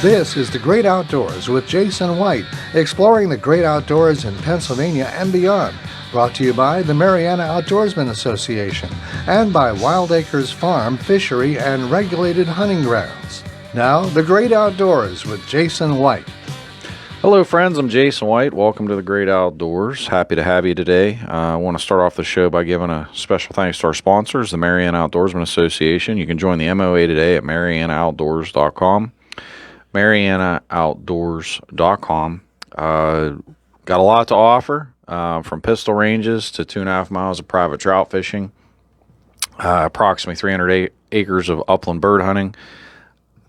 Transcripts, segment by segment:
This is The Great Outdoors with Jason White, exploring the great outdoors in Pennsylvania and beyond. Brought to you by the Mariana Outdoorsmen Association and by Wild Acres Farm, Fishery, and Regulated Hunting Grounds. Now, The Great Outdoors with Jason White. Hello friends, I'm Jason White. Welcome to The Great Outdoors. Happy to have you today. I want to start off the show by giving a special thanks to our sponsors, the Mariana Outdoorsmen Association. You can join the MOA today at marianaoutdoors.com. marianaoutdoors.com. Got a lot to offer, from pistol ranges to 2.5 miles of private trout fishing, approximately 300 acres of upland bird hunting,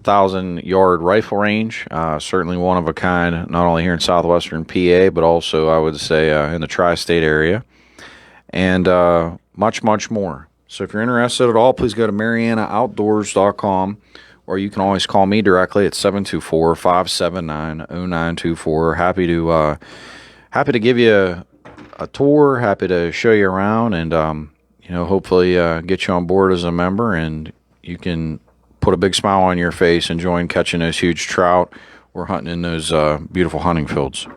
1,000-yard rifle range, certainly one of a kind, not only here in southwestern PA, but also, I would say, in the tri-state area, and much, much more. So if you're interested at all, please go to marianaoutdoors.com, or you can always call me directly at 724-579-0924. Happy to give you a tour, happy to show you around, and hopefully get you on board as a member, and you can put a big smile on your face enjoying catching those huge trout or hunting in those beautiful hunting fields.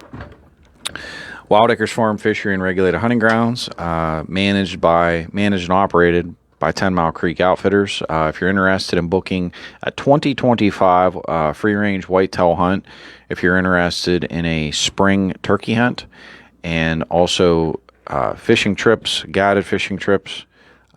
Wild Acres Farm, Fishery, and Regulated Hunting Grounds, managed and operated by 10 Mile Creek Outfitters. If you're interested in booking a 2025 free-range whitetail hunt, if you're interested in a spring turkey hunt, and also fishing trips, guided fishing trips,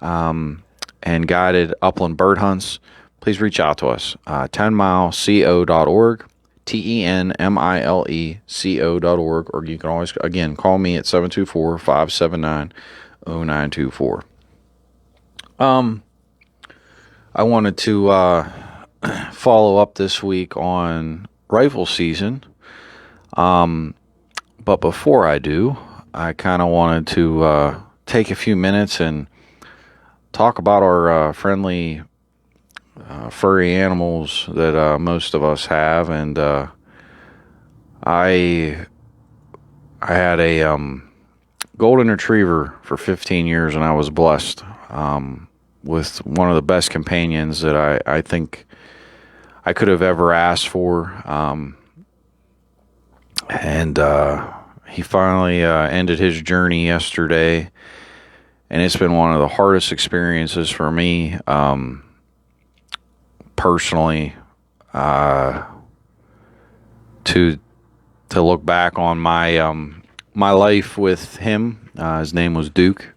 and guided upland bird hunts, please reach out to us, 10mileco.org, TENMILECO.org, or you can always, again, call me at 724-579-0924. I wanted to follow up this week on rifle season, but before I do, I kind of wanted to take a few minutes and talk about our friendly furry animals that most of us have, and I had a golden retriever for 15 years, and I was blessed with one of the best companions that I think I could have ever asked for, and he finally ended his journey yesterday, and it's been one of the hardest experiences for me personally, to look back on my life with him. His name was Duke.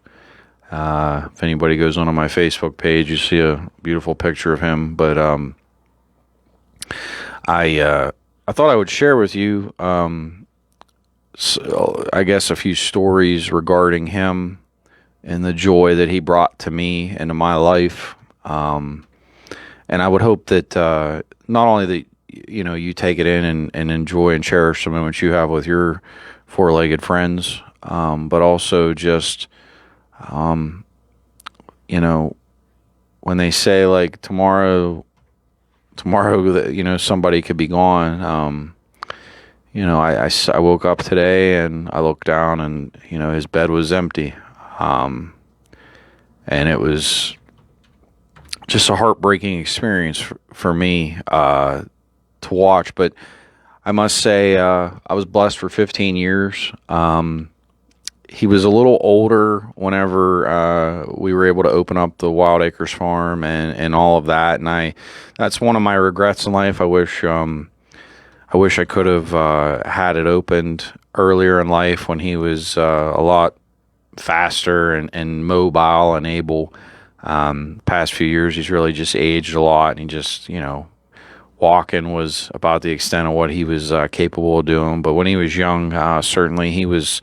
If anybody goes onto my Facebook page, you see a beautiful picture of him. But I thought I would share with you, I guess, a few stories regarding him and the joy that he brought to me and to my life. And I would hope that not only that you take it in and enjoy and cherish the moments you have with your four-legged friends, but also just when they say like tomorrow that somebody could be gone. I woke up today and I looked down and his bed was empty, and it was just a heartbreaking experience for me to watch. But I must say, I was blessed for 15 years. He was a little older whenever we were able to open up the Wild Acres Farm and all of that. And that's one of my regrets in life. I wish I could have had it opened earlier in life when he was a lot faster and mobile and able. Past few years, he's really just aged a lot, and he just, walking was about the extent of what he was capable of doing. But when he was young, certainly he was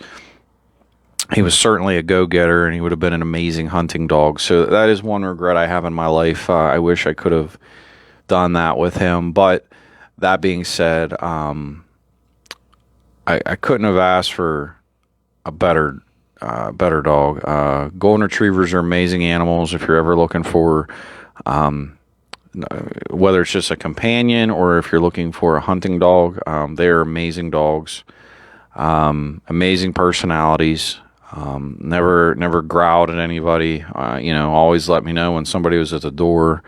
certainly a go-getter, and he would have been an amazing hunting dog. So that is one regret I have in my life. I wish I could have done that with him. But that being said, I couldn't have asked for a better dog. Golden retrievers are amazing animals. If you're ever looking for, whether it's just a companion or if you're looking for a hunting dog, they're amazing dogs. Amazing personalities. Never growled at anybody. Always let me know when somebody was at the door.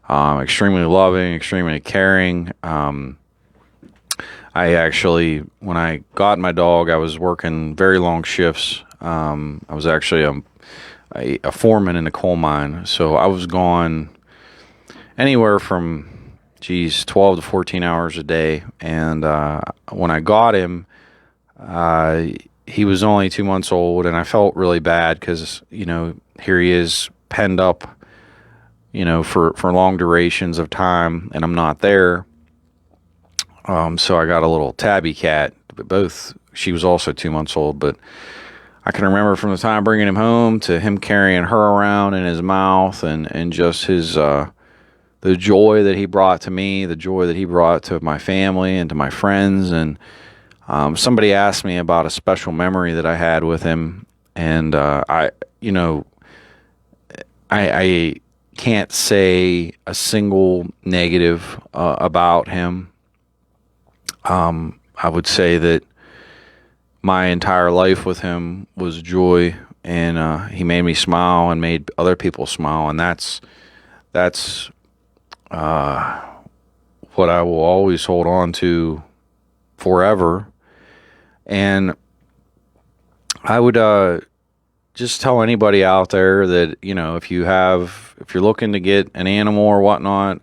Extremely loving, extremely caring. I actually, when I got my dog, I was working very long shifts. I was actually a foreman in a coal mine, so I was gone anywhere from 12 to 14 hours a day. And when I got him, he was only 2 months old, and I felt really bad because, here he is penned up, for long durations of time, and I'm not there. So I got a little tabby cat, but she was also 2 months old, but I can remember from the time bringing him home to him carrying her around in his mouth, and just the joy that he brought to me, the joy that he brought to my family and to my friends. And somebody asked me about a special memory that I had with him, and I can't say a single negative about him. I would say that my entire life with him was joy, and he made me smile and made other people smile, and that's what I will always hold on to forever. And I would just tell anybody out there that, if you're looking to get an animal or whatnot,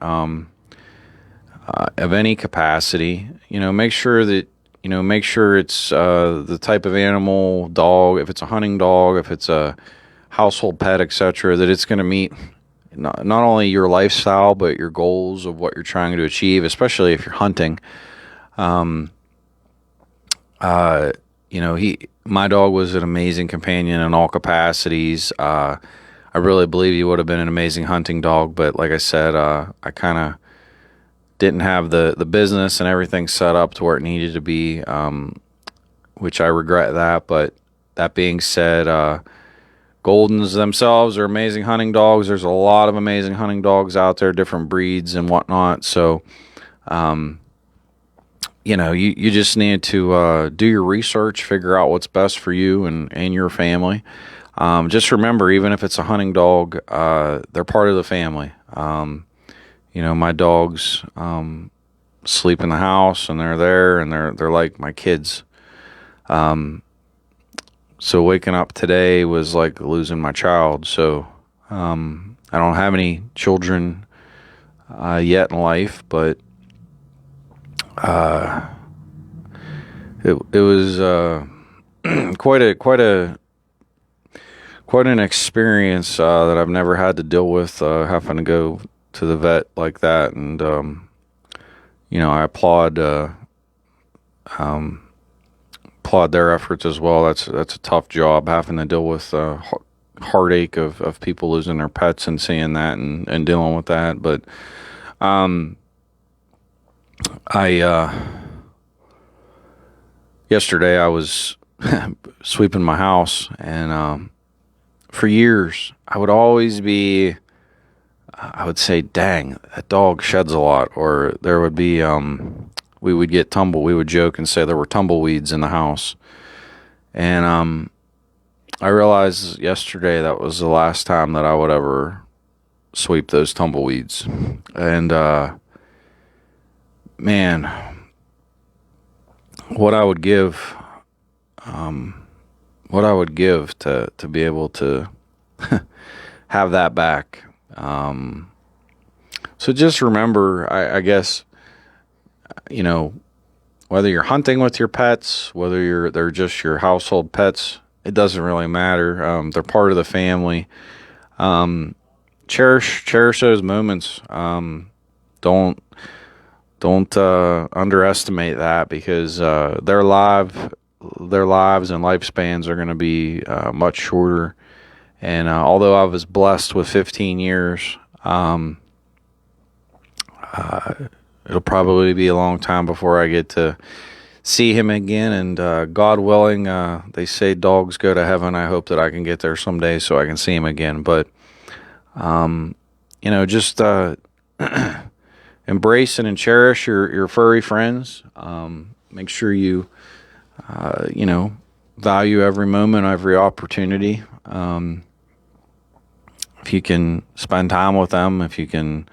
of any capacity, make sure it's the type of animal, dog, if it's a hunting dog, if it's a household pet, etc., that it's going to meet not only your lifestyle, but your goals of what you're trying to achieve, especially if you're hunting. My dog was an amazing companion in all capacities. I really believe he would have been an amazing hunting dog, but like I said, I kind of didn't have the business and everything set up to where it needed to be, which I regret that. But that being said, Goldens themselves are amazing hunting dogs. There's a lot of amazing hunting dogs out there, different breeds and whatnot. So, you just need to do your research, figure out what's best for you and your family. Just remember, even if it's a hunting dog, they're part of the family. My dogs sleep in the house, and they're there, and they're like my kids. So waking up today was like losing my child. So I don't have any children yet in life, but it was quite an experience that I've never had to deal with, having to go to the vet like that. And I applaud their efforts as well. That's a tough job, having to deal with heartache of people losing their pets and seeing that and dealing with that. But yesterday I was sweeping my house, and for years I would say, dang, that dog sheds a lot. Or there would be, we would joke and say there were tumbleweeds in the house. And I realized yesterday that was the last time that I would ever sweep those tumbleweeds. And man, what I would give to be able to have that back. So just remember, I guess, whether you're hunting with your pets, whether they're just your household pets, it doesn't really matter. They're part of the family. Cherish those moments. Don't underestimate that, because their lives and lifespans are going to be much shorter. And although I was blessed with 15 years, it'll probably be a long time before I get to see him again. And God willing, they say dogs go to heaven. I hope that I can get there someday so I can see him again. But just embrace and cherish your furry friends. Make sure you value every moment, every opportunity. If you can spend time with them, if you can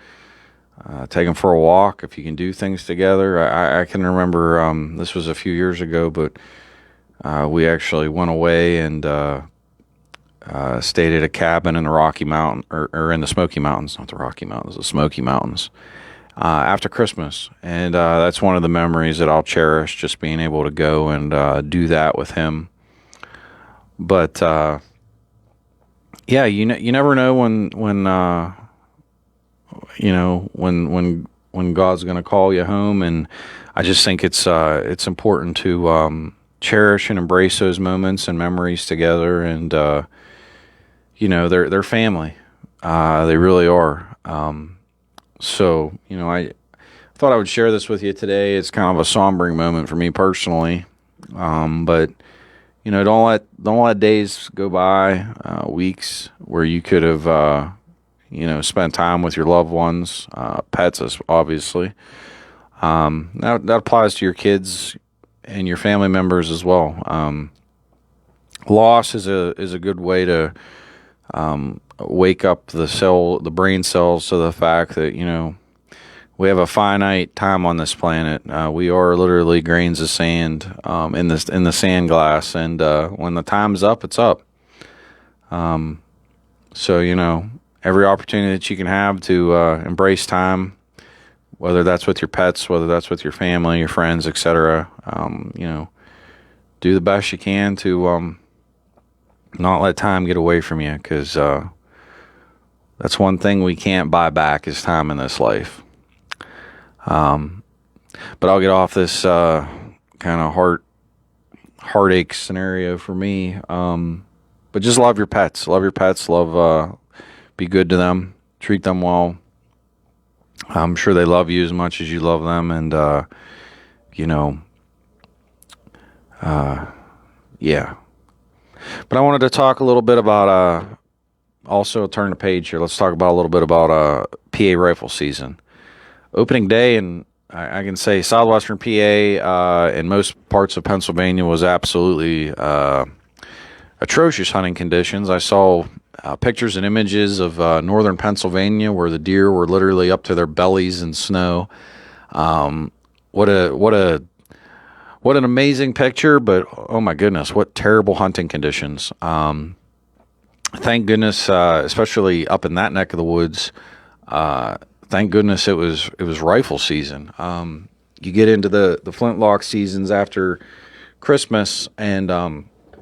take them for a walk if you can do things together. I can remember this was a few years ago, but we actually went away and stayed at a cabin in the Rocky Mountain or in the Smoky Mountains, not the Rocky Mountains, the Smoky Mountains. After Christmas, and that's one of the memories that I'll cherish, just being able to go and do that with him. But yeah, you never know when God's going to call you home, and I just think it's important to cherish and embrace those moments and memories together, and they're family, they really are. So, I thought I would share this with you today. It's kind of a sombering moment for me personally. But, don't let days go by, weeks where you could have, spent time with your loved ones, pets, obviously. That applies to your kids and your family members as well. Loss is a good way to, wake up the brain cells to the fact that we have a finite time on this planet. We are literally grains of sand in the sand glass, and when the time's up, it's up. So every opportunity that you can have to embrace time, whether that's with your pets, whether that's with your family, your friends, etc. Do the best you can to not let time get away from you, because that's one thing we can't buy back is time in this life. But I'll get off this kind of heartache scenario for me. But just love your pets. Be good to them. Treat them well. I'm sure they love you as much as you love them. And, yeah. But I wanted to talk a little bit about, also turn the page here. Let's talk about a little bit about PA rifle season. Opening day, and I can say southwestern PA and most parts of Pennsylvania was absolutely atrocious hunting conditions. I saw pictures and images of northern Pennsylvania where the deer were literally up to their bellies in snow. What an amazing picture, but oh my goodness, what terrible hunting conditions. Thank goodness, especially up in that neck of the woods, thank goodness it was rifle season. You get into the flintlock seasons after Christmas, and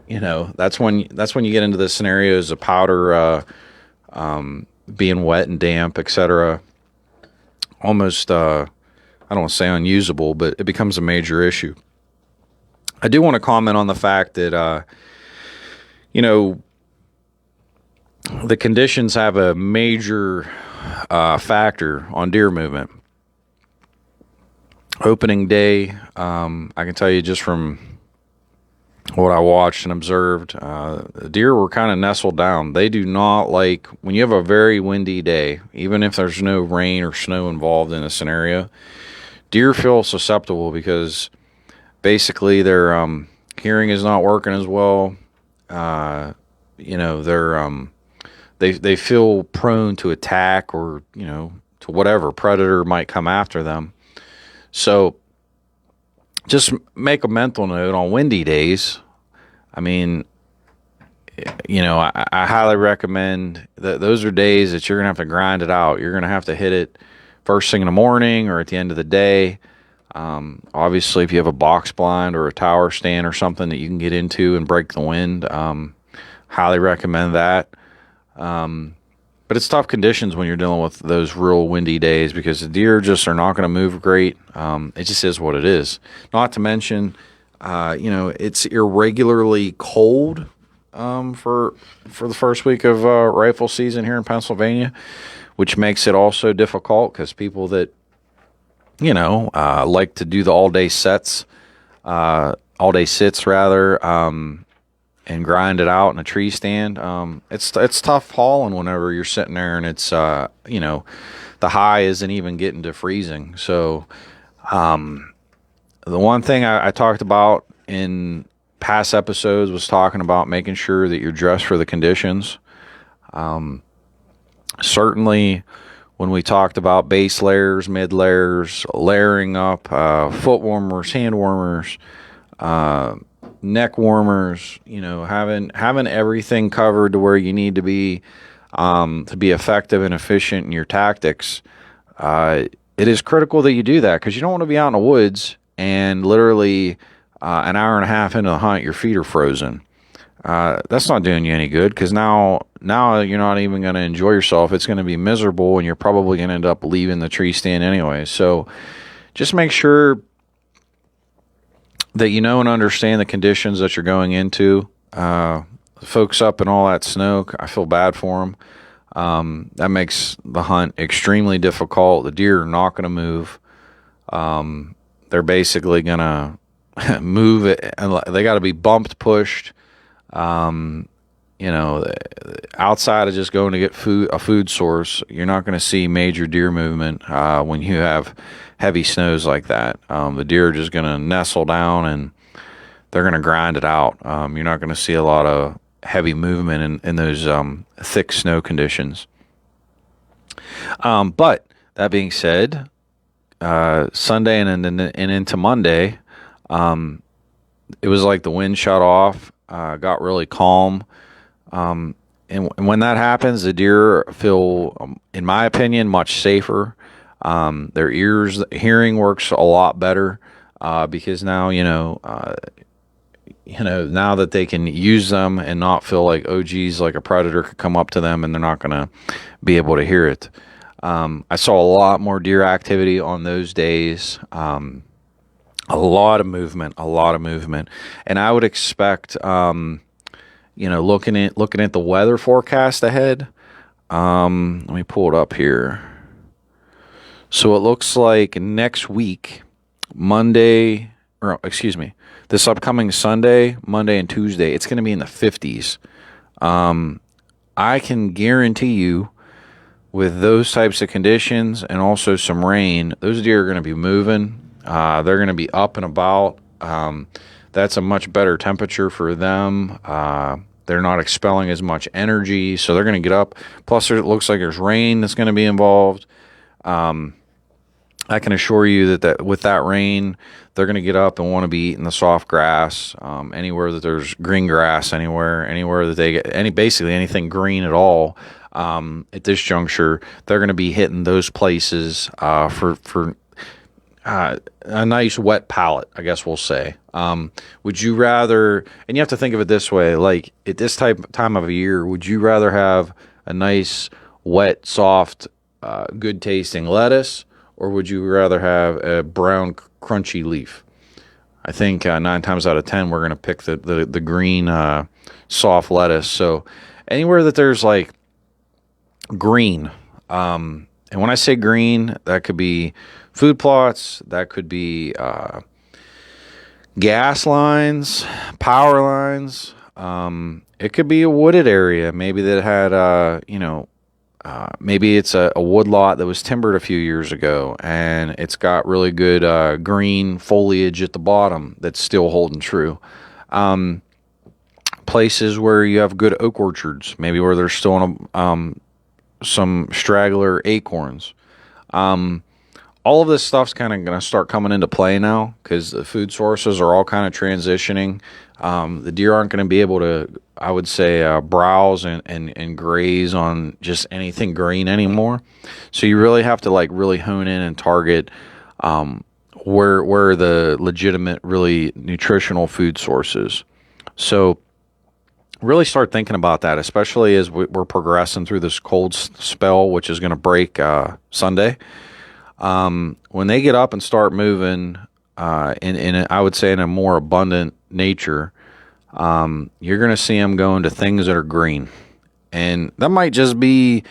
that's when you get into the scenarios of powder being wet and damp, etc. Almost, I don't want to say unusable, but it becomes a major issue. I do want to comment on the fact that the conditions have a major factor on deer movement. Opening day, I can tell you just from what I watched and observed, the deer were kind of nestled down. They do not like, when you have a very windy day, even if there's no rain or snow involved in a scenario, deer feel susceptible because basically their hearing is not working as well. They feel prone to attack or to whatever predator might come after them. So just make a mental note on windy days. I mean, I highly recommend that those are days that you're gonna have to grind it out. You're gonna have to hit it first thing in the morning or at the end of the day. Obviously, if you have a box blind or a tower stand or something that you can get into and break the wind, highly recommend that. But it's tough conditions when you're dealing with those real windy days because the deer just are not going to move great. It just is what it is. Not to mention, it's irregularly cold for the first week of rifle season here in Pennsylvania, which makes it also difficult because people that like to do the all day sits and grind it out in a tree stand. It's tough hauling whenever you're sitting there and it's the high isn't even getting to freezing. So the one thing I talked about in past episodes was talking about making sure that you're dressed for the conditions. Certainly when we talked about base layers, mid layers, layering up, foot warmers, hand warmers, neck warmers, having everything covered to where you need to be effective and efficient in your tactics. It is critical that you do that, because you don't want to be out in the woods and literally an hour and a half into the hunt, your feet are frozen. That's not doing you any good, because now you're not even going to enjoy yourself. It's going to be miserable, and you're probably going to end up leaving the tree stand anyway. So just make sure that you know and understand the conditions that you're going into. Folks up in all that snow, I feel bad for them. That makes the hunt extremely difficult. The deer are not going to move. They're basically going to move it, and they got to be bumped, pushed. Outside of just going to get a food source, you're not going to see major deer movement when you have heavy snows like that. The deer are just going to nestle down, and they're going to grind it out. You're not going to see a lot of heavy movement in those thick snow conditions. But that being said, Sunday and into Monday, it was like the wind shut off, got really calm. And when that happens, the deer feel, in my opinion, much safer. Their hearing works a lot better, because now, now that they can use them and not feel like, oh geez, like a predator could come up to them and they're not going to be able to hear it. I saw a lot more deer activity on those days. A lot of movement, and I would expect, looking at the weather forecast ahead. Let me pull it up here. So it looks like next week, this upcoming Sunday, Monday and Tuesday, it's going to be in the 50s. I can guarantee you, with those types of conditions and also some rain, those deer are going to be moving. They're going to be up and about. That's a much better temperature for them. They're not expelling as much energy, so they're going to get up. Plus, it looks like there's rain that's going to be involved. I can assure you that with that rain, they're going to get up and want to be eating the soft grass. Anywhere that there's green grass, anywhere that they get basically anything green at all. At this juncture, they're going to be hitting those places for a nice wet palate, I guess we'll say. Would you rather, and you have to think of it this way, like at this time of year, would you rather have a nice, wet, soft, good tasting lettuce, or would you rather have a brown, crunchy leaf? I think 9 times out of 10, we're going to pick the green, soft lettuce. So anywhere that there's like green, and when I say green, that could be food plots, that could be gas lines, power lines. It could be a wooded area, maybe that had, maybe it's a wood lot that was timbered a few years ago, and it's got really good green foliage at the bottom that's still holding true. Places where you have good oak orchards, maybe where there's still some straggler acorns. All of this stuff's kind of going to start coming into play now, because the food sources are all kind of transitioning. The deer aren't going to be able to, I would say, browse and graze on just anything green anymore. So you really have to really hone in and target where the legitimate, really nutritional food sources. So really start thinking about that, especially as we're progressing through this cold spell, which is going to break Sunday. When they get up and start moving, I would say in a more abundant nature, you're going to see them going to things that are green. And that might just be,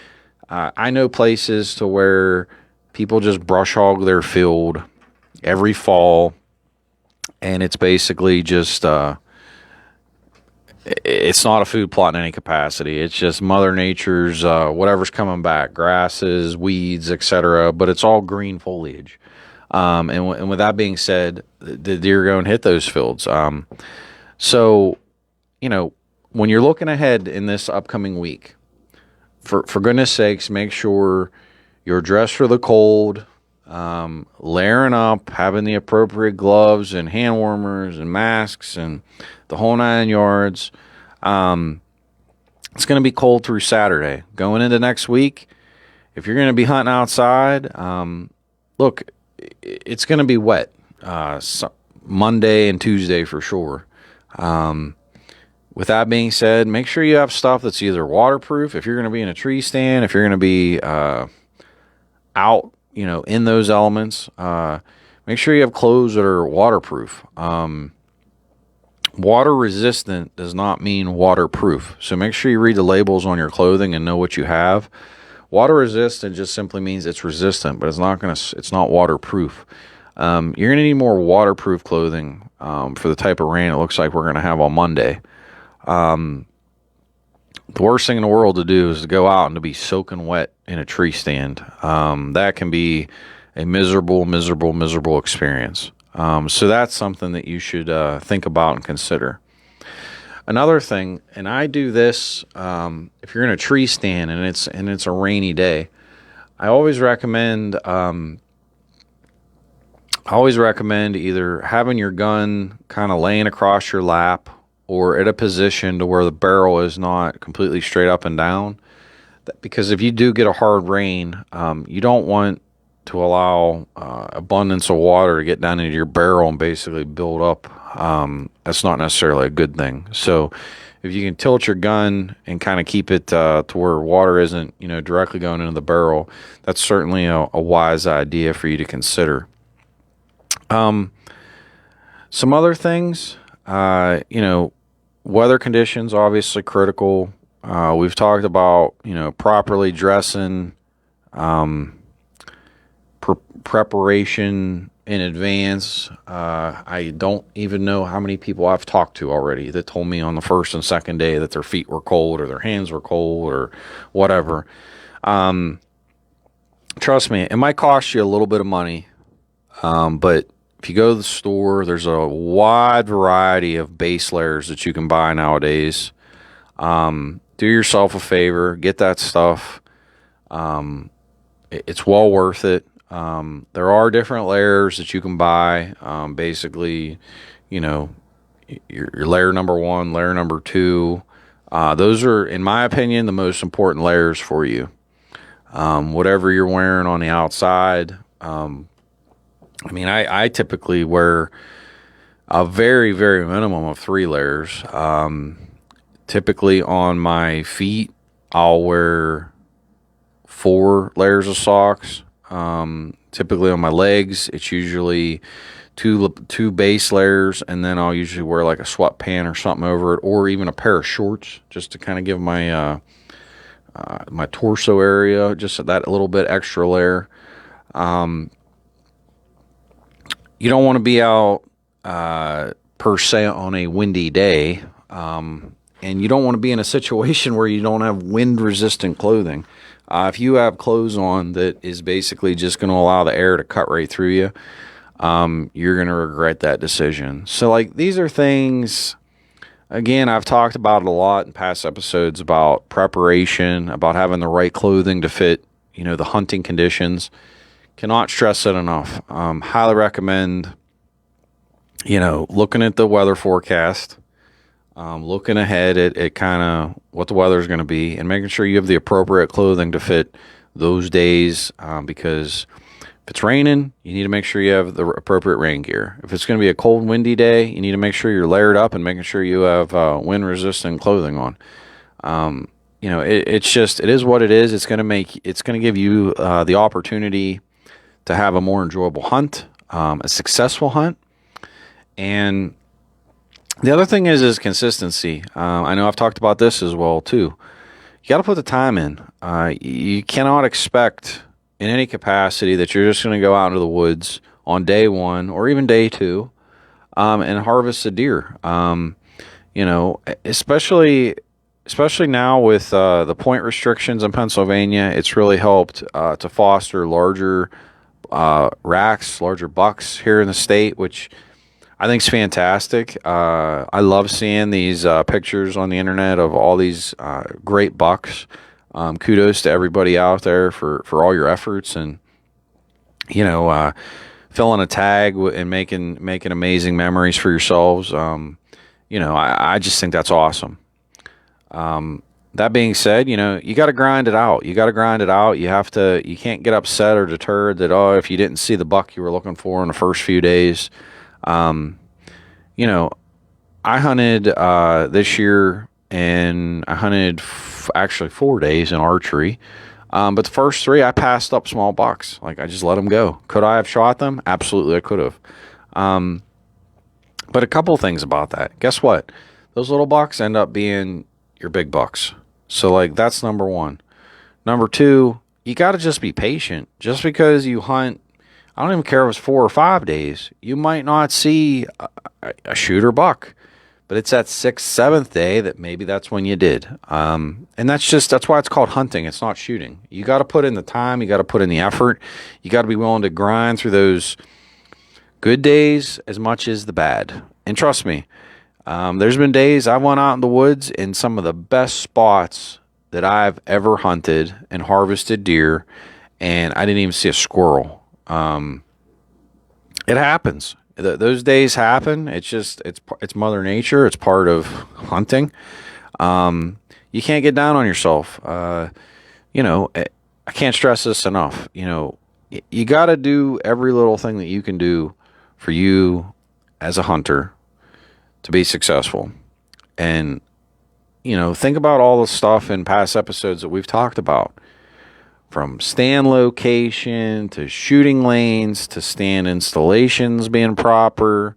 I know places to where people just brush hog their field every fall, and it's basically just, it's not a food plot in any capacity. It's just Mother Nature's whatever's coming back, grasses, weeds, etc. But it's all green foliage. And with that being said, the deer go and hit those fields. So, when you're looking ahead in this upcoming week, for goodness sakes, make sure you're dressed for the cold, layering up, having the appropriate gloves and hand warmers and masks and the whole 9 yards. It's going to be cold through Saturday. Going into next week, if you're going to be hunting outside, look, it's going to be wet Monday and Tuesday for sure. With that being said, make sure you have stuff that's either waterproof if you're going to be in a tree stand, if you're going to be out, in those elements. Make sure you have clothes that are waterproof. Water resistant does not mean waterproof. So make sure you read the labels on your clothing and know what you have. Water resistant just simply means it's resistant, but it's not waterproof. You're going to need more waterproof clothing for the type of rain it looks like we're going to have on Monday. The worst thing in the world to do is to go out and to be soaking wet in a tree stand. That can be a miserable, miserable, miserable experience. So that's something that you should think about and consider. Another thing, and I do this if you're in a tree stand and it's a rainy day, I always recommend either having your gun kind of laying across your lap or at a position to where the barrel is not completely straight up and down. Because if you do get a hard rain, you don't want to allow abundance of water to get down into your barrel and basically build up. That's not necessarily a good thing. So if you can tilt your gun and kind of keep it to where water isn't, directly going into the barrel, that's certainly a wise idea for you to consider. Some other things, weather conditions, obviously critical. We've talked about, properly dressing, preparation in advance. I don't even know how many people I've talked to already that told me on the first and second day that their feet were cold or their hands were cold or whatever. Trust me, it might cost you a little bit of money, but if you go to the store, there's a wide variety of base layers that you can buy nowadays. Do yourself a favor, get that stuff. It's well worth it. There are different layers that you can buy. Basically, your layer number 1, layer number 2. Those are, in my opinion, the most important layers for you. Whatever you're wearing on the outside. I typically wear a very, very minimum of 3 layers. Typically on my feet, I'll wear 4 layers of socks. Typically on my legs, it's usually two base layers, and then I'll usually wear like a sweatpant or something over it, or even a pair of shorts just to kind of give my my torso area just that little bit extra layer. You don't want to be out per se on a windy day, and you don't want to be in a situation where you don't have wind-resistant clothing. If you have clothes on that is basically just going to allow the air to cut right through you, you're going to regret that decision. So, these are things, again, I've talked about it a lot in past episodes about preparation, about having the right clothing to fit, the hunting conditions. Cannot stress it enough. Highly recommend, looking at the weather forecast, looking ahead at kind of what the weather is going to be, and making sure you have the appropriate clothing to fit those days. Because if it's raining, you need to make sure you have the appropriate rain gear. If it's going to be a cold, windy day, you need to make sure you're layered up and making sure you have wind-resistant clothing on. It is what it is. It's going to give you the opportunity to have a more enjoyable hunt, a successful hunt. And the other thing is consistency. I know I've talked about this as well too. You got to put the time in. You cannot expect in any capacity that you're just going to go out into the woods on day 1 or even day 2 and harvest a deer. Especially now with the point restrictions in Pennsylvania, it's really helped to foster larger racks, larger bucks here in the state, which I think is fantastic. I love seeing these pictures on the internet of all these great bucks. Kudos to everybody out there for all your efforts and, filling a tag and making amazing memories for yourselves. I just think that's awesome. That being said, you got to grind it out. You can't get upset or deterred that, if you didn't see the buck you were looking for in the first few days. I hunted this year, and I hunted actually 4 days in archery. But the first 3, I passed up small bucks. Like, I just let them go. Could I have shot them? Absolutely, I could have. But a couple of things about that. Guess what? Those little bucks end up being your big bucks. So, like, that's number one. Number 2, you got to just be patient. Just because you hunt, I don't even care if it's 4 or 5 days, you might not see a shooter buck. But it's that 6th, 7th day that maybe that's when you did. And that's why it's called hunting. It's not shooting. You got to put in the time. You got to put in the effort. You got to be willing to grind through those good days as much as the bad. And trust me, there's been days I went out in the woods in some of the best spots that I've ever hunted and harvested deer, and I didn't even see a squirrel. It happens. Those days happen. It's Mother Nature. It's part of hunting. You can't get down on yourself. I can't stress this enough. You got to do every little thing that you can do for you as a hunter to be successful. And, think about all the stuff in past episodes that we've talked about. From stand location to shooting lanes to stand installations being proper,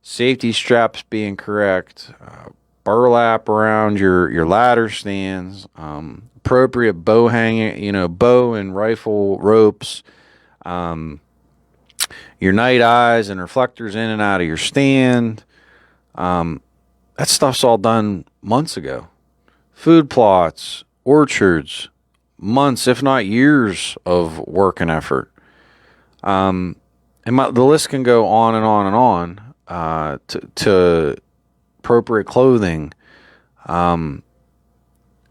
safety straps being correct, burlap around your ladder stands, appropriate bow hanging, bow and rifle ropes, your night eyes and reflectors in and out of your stand. That stuff's all done months ago. Food plots, orchards, months, if not years of work and effort. The list can go on and on and on, to appropriate clothing,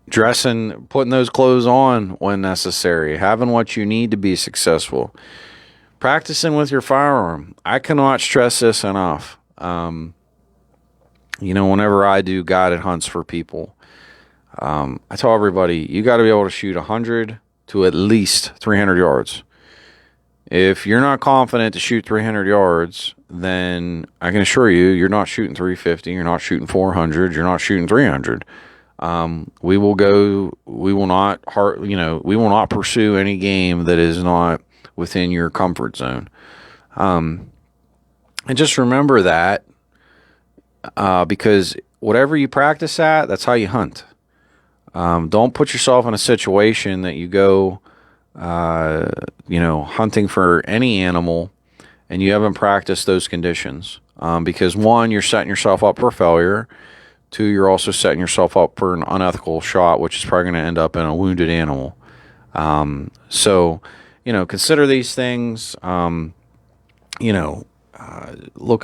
dressing, putting those clothes on when necessary, having what you need to be successful, practicing with your firearm. I cannot stress this enough. Whenever I do guided hunts for people, I tell everybody, you got to be able to shoot 100 to at least 300 yards. If you're not confident to shoot 300 yards, then I can assure you, you're not shooting 350, you're not shooting 400, you're not shooting 300. We will not pursue any game that is not within your comfort zone. And just remember that, because whatever you practice at, that's how you hunt. Don't put yourself in a situation that you go, hunting for any animal and you haven't practiced those conditions. Because 1, you're setting yourself up for failure. 2, you're also setting yourself up for an unethical shot, which is probably going to end up in a wounded animal. So, consider these things, look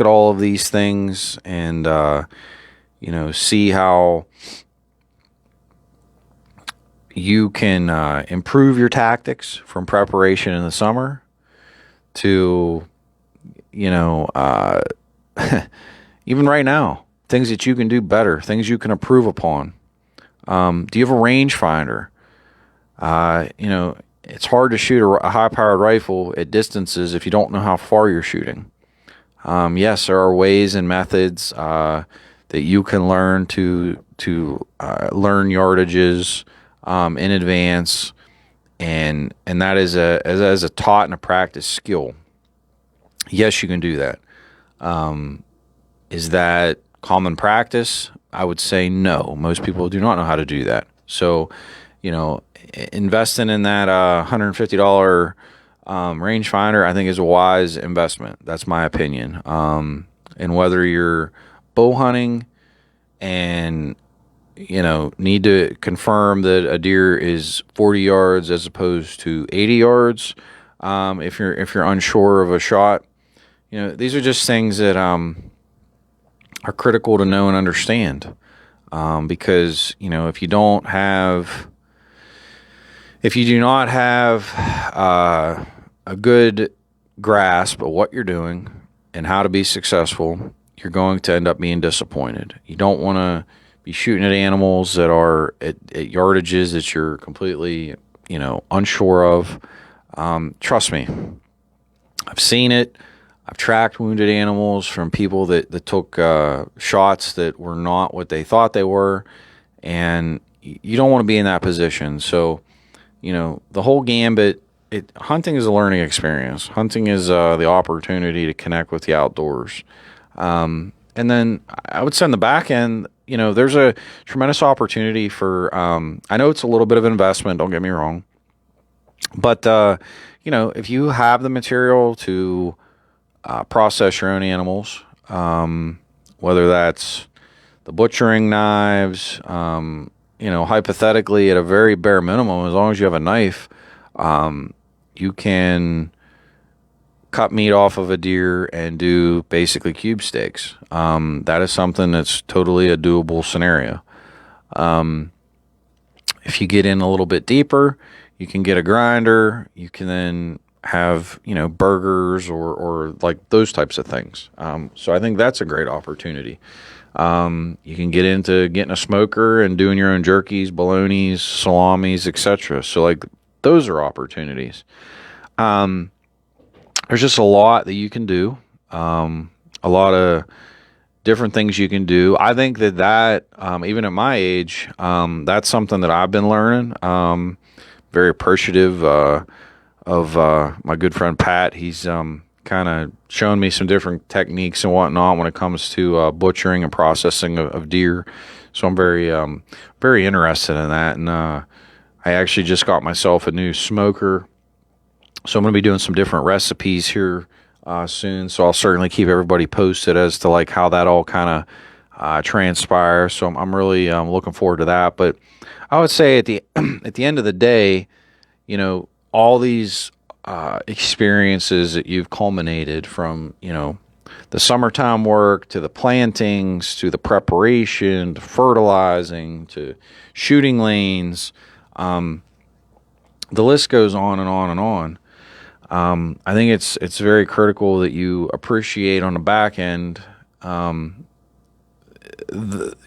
at all of these things and, see how you can improve your tactics from preparation in the summer to, even right now, things that you can do better, things you can improve upon. Do you have a rangefinder? It's hard to shoot a high-powered rifle at distances if you don't know how far you're shooting. Yes, there are ways and methods that you can learn to learn yardages in advance, and that is a taught and a practiced skill. Yes, you can do that. Is that common practice? I would say no. Most people do not know how to do that. So, investing in that $150 rangefinder, I think, is a wise investment. That's my opinion. And whether you're bow hunting and need to confirm that a deer is 40 yards as opposed to 80 yards, if you're unsure of a shot, these are just things that are critical to know and understand. Because if you don't have If you do not have a good grasp of what you're doing and how to be successful, you're going to end up being disappointed. You don't want to be shooting at animals that are at yardages that you're completely, unsure of. Trust me, I've seen it. I've tracked wounded animals from people that took shots that were not what they thought they were, and you don't want to be in that position. So, the whole gambit, hunting is a learning experience. Hunting is the opportunity to connect with the outdoors. And then I would say on the back end, there's a tremendous opportunity for, I know it's a little bit of investment, don't get me wrong, but, if you have the material to process your own animals, whether that's the butchering knives, hypothetically at a very bare minimum, as long as you have a knife, you can cut meat off of a deer and do basically cube steaks. That is something that's totally a doable scenario. If you get in a little bit deeper, you can get a grinder. You can then have, burgers or like those types of things. So I think that's a great opportunity. You can get into getting a smoker and doing your own jerkies, bolognas, salamis, etc. So like those are opportunities. There's just a lot that you can do. A lot of different things you can do. I think that even at my age, that's something that I've been learning. Very appreciative of my good friend Pat. He's kind of shown me some different techniques and whatnot when it comes to butchering and processing of deer. So I'm very interested in that. And I actually just got myself a new smoker. So I'm going to be doing some different recipes here soon. So I'll certainly keep everybody posted as to like how that all kind of transpires. So I'm really looking forward to that. But I would say at the end of the day, all these experiences that you've culminated from, the summertime work to the plantings to the preparation to fertilizing to shooting lanes, the list goes on and on and on. I think it's very critical that you appreciate on the back end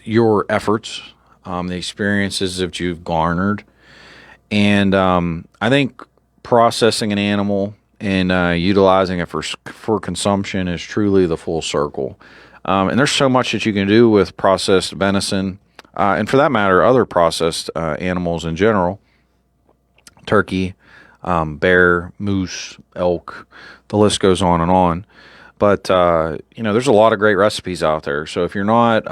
your efforts, the experiences that you've garnered, and I think processing an animal and utilizing it for consumption is truly the full circle. And there's so much that you can do with processed venison, and for that matter, other processed animals in general, turkey, bear, moose, elk, the list goes on and on. But, there's a lot of great recipes out there. So if you're not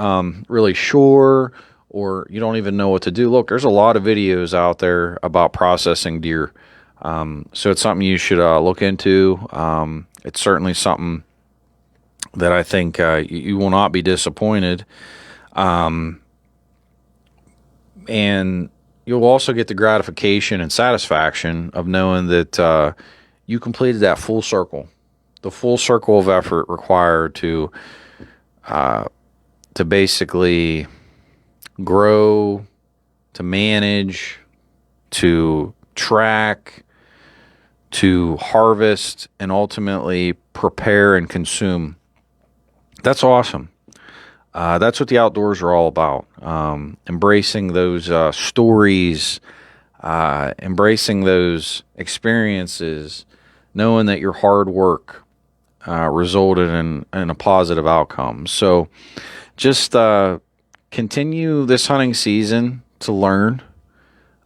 really sure or you don't even know what to do, look, there's a lot of videos out there about processing deer. So it's something you should look into. It's certainly something that I think you will not be disappointed. And you'll also get the gratification and satisfaction of knowing that you completed that full circle, the full circle of effort required to basically grow, to manage, to track, to harvest, and ultimately prepare and consume. That's awesome. That's what the outdoors are all about. Embracing those stories, embracing those experiences, knowing that your hard work resulted in a positive outcome. So just continue this hunting season to learn.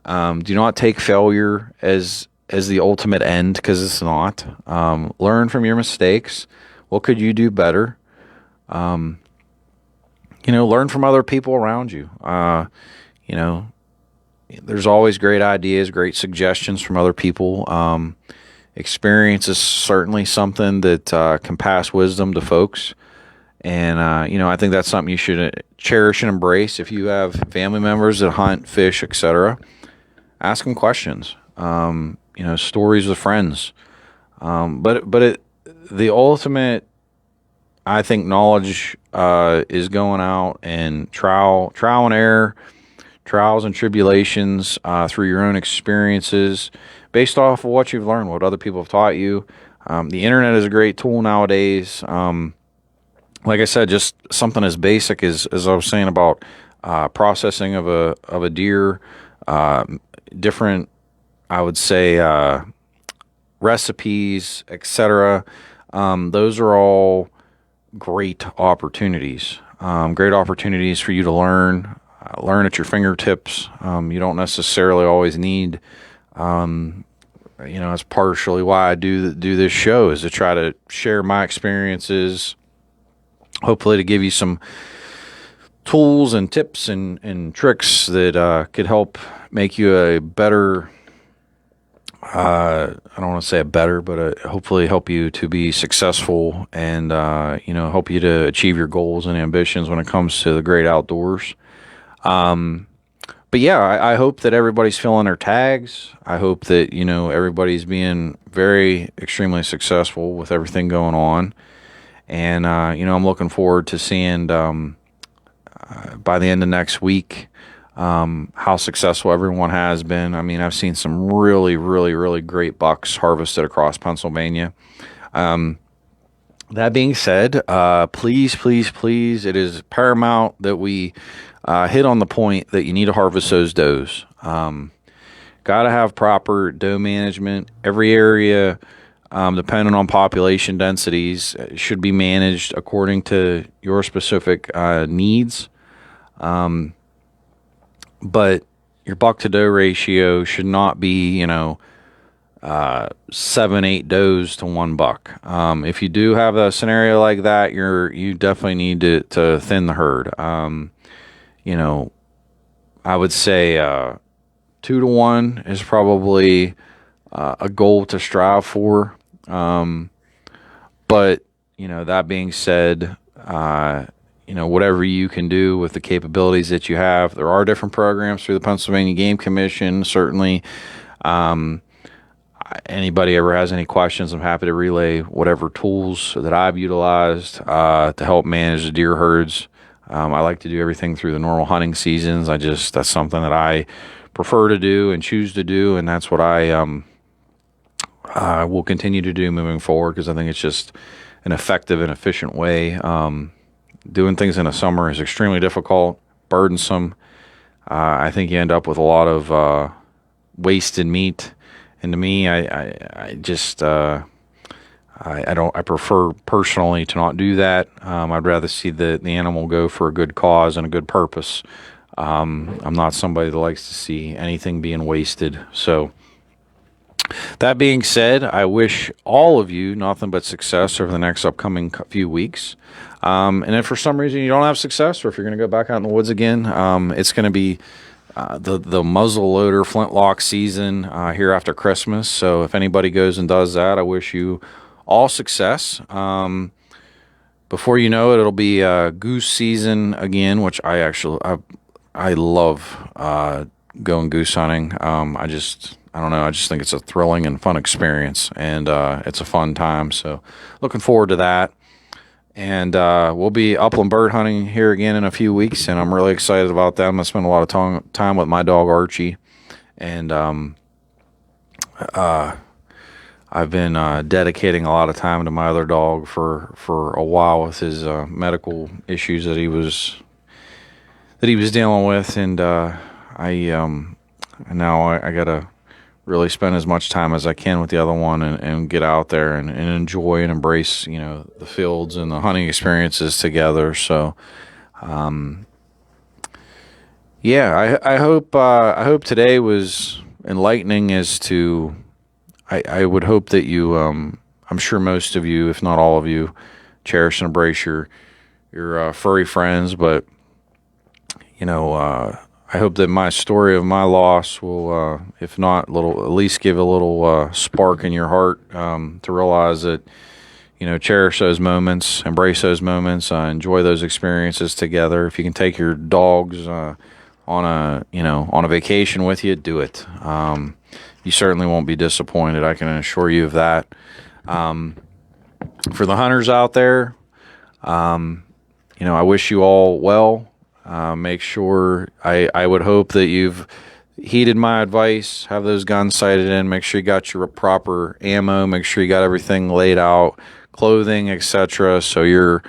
Do not take failure as the ultimate end, because it's not. Learn from your mistakes. What could you do better? Learn from other people around you. There's always great ideas, great suggestions from other people. Experience is certainly something that can pass wisdom to folks. And, I think that's something you should cherish and embrace. If you have family members that hunt, fish, etc., ask them questions. Stories with friends. The ultimate, I think, knowledge is going out and trial and error, trials and tribulations through your own experiences, based off of what you've learned, what other people have taught you. The internet is a great tool nowadays. Like I said, just something as basic as I was saying about processing of a deer, different, I would say, recipes, etc. Those are all great opportunities. Great opportunities for you to learn at your fingertips. You don't necessarily always need, that's partially why I do this show, is to try to share my experiences, hopefully to give you some tools and tips and tricks that could help make you a better, I don't want to say a better, but hopefully help you to be successful and, help you to achieve your goals and ambitions when it comes to the great outdoors. But yeah, I hope that everybody's filling their tags. I hope that, everybody's being extremely successful with everything going on. And, I'm looking forward to seeing, by the end of next week, how successful everyone has been. I mean, I've seen some really, really, really great bucks harvested across Pennsylvania. That being said, please, please, please, it is paramount that we hit on the point that you need to harvest those does. Got to have proper doe management. Every area, depending on population densities, should be managed according to your specific needs. But your buck to doe ratio should not be, 7-8 does to one buck. If you do have a scenario like that, you definitely need to thin the herd. I would say 2-to-1 is probably a goal to strive for. But that being said, whatever you can do with the capabilities that you have. There are different programs through the Pennsylvania Game Commission. Certainly, anybody ever has any questions, I'm happy to relay whatever tools that I've utilized to help manage the deer herds. I like to do everything through the normal hunting seasons. That's something that I prefer to do and choose to do, and that's what I will continue to do moving forward, because I think it's just an effective and efficient way. Doing things in the summer is extremely difficult, burdensome. I think you end up with a lot of wasted meat, and to me, I prefer personally to not do that. I'd rather see the animal go for a good cause and a good purpose. I'm not somebody that likes to see anything being wasted. So that being said, I wish all of you nothing but success over the next upcoming few weeks. And if for some reason you don't have success, or if you're going to go back out in the woods again, it's going to be the muzzle loader flintlock season here after Christmas. So if anybody goes and does that, I wish you all success. Before you know it, it'll be goose season again, which I love going goose hunting. I don't know. I just think it's a thrilling and fun experience, and it's a fun time. So looking forward to that. And we'll be upland bird hunting here again in a few weeks, and I'm really excited about that. I'm going to spend a lot of time with my dog, Archie. And I've been dedicating a lot of time to my other dog for a while with his medical issues that he was dealing with. And now I got to really spend as much time as I can with the other one and get out there and enjoy and embrace, the fields and the hunting experiences together. So, I hope today was enlightening as to, I would hope that you, I'm sure most of you, if not all of you, cherish and embrace your furry friends, but, I hope that my story of my loss will, if not at least give a little spark in your heart to realize that, cherish those moments, embrace those moments, enjoy those experiences together. If you can take your dogs on a vacation with you, do it. You certainly won't be disappointed. I can assure you of that. For the hunters out there, I wish you all well. Make sure, I would hope that you've heeded my advice, have those guns sighted in, make sure you got your proper ammo, make sure you got everything laid out, clothing, etc., so you're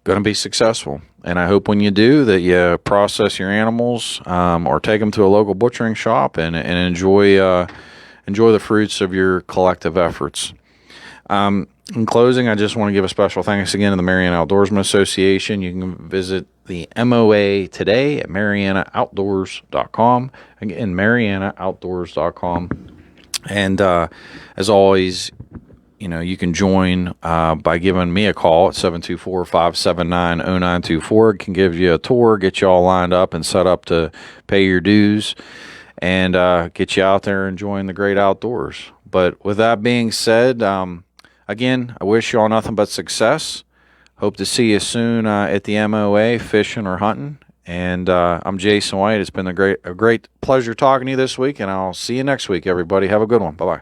going to be successful. And I hope when you do that you process your animals, or take them to a local butchering shop and enjoy the fruits of your collective efforts. In closing, I just want to give a special thanks again to the Mariana Outdoorsman Association. You can visit the MOA today at MarianaOutdoors.com. Again, MarianaOutdoors.com. And as always, you can join by giving me a call at 724-579-0924. It can give you a tour, get you all lined up and set up to pay your dues, and get you out there enjoying the great outdoors. But with that being said, again, I wish you all nothing but success. Hope to see you soon at the MOA, fishing or hunting. And I'm Jason White. It's been a great pleasure talking to you this week, and I'll see you next week, everybody. Have a good one. Bye-bye.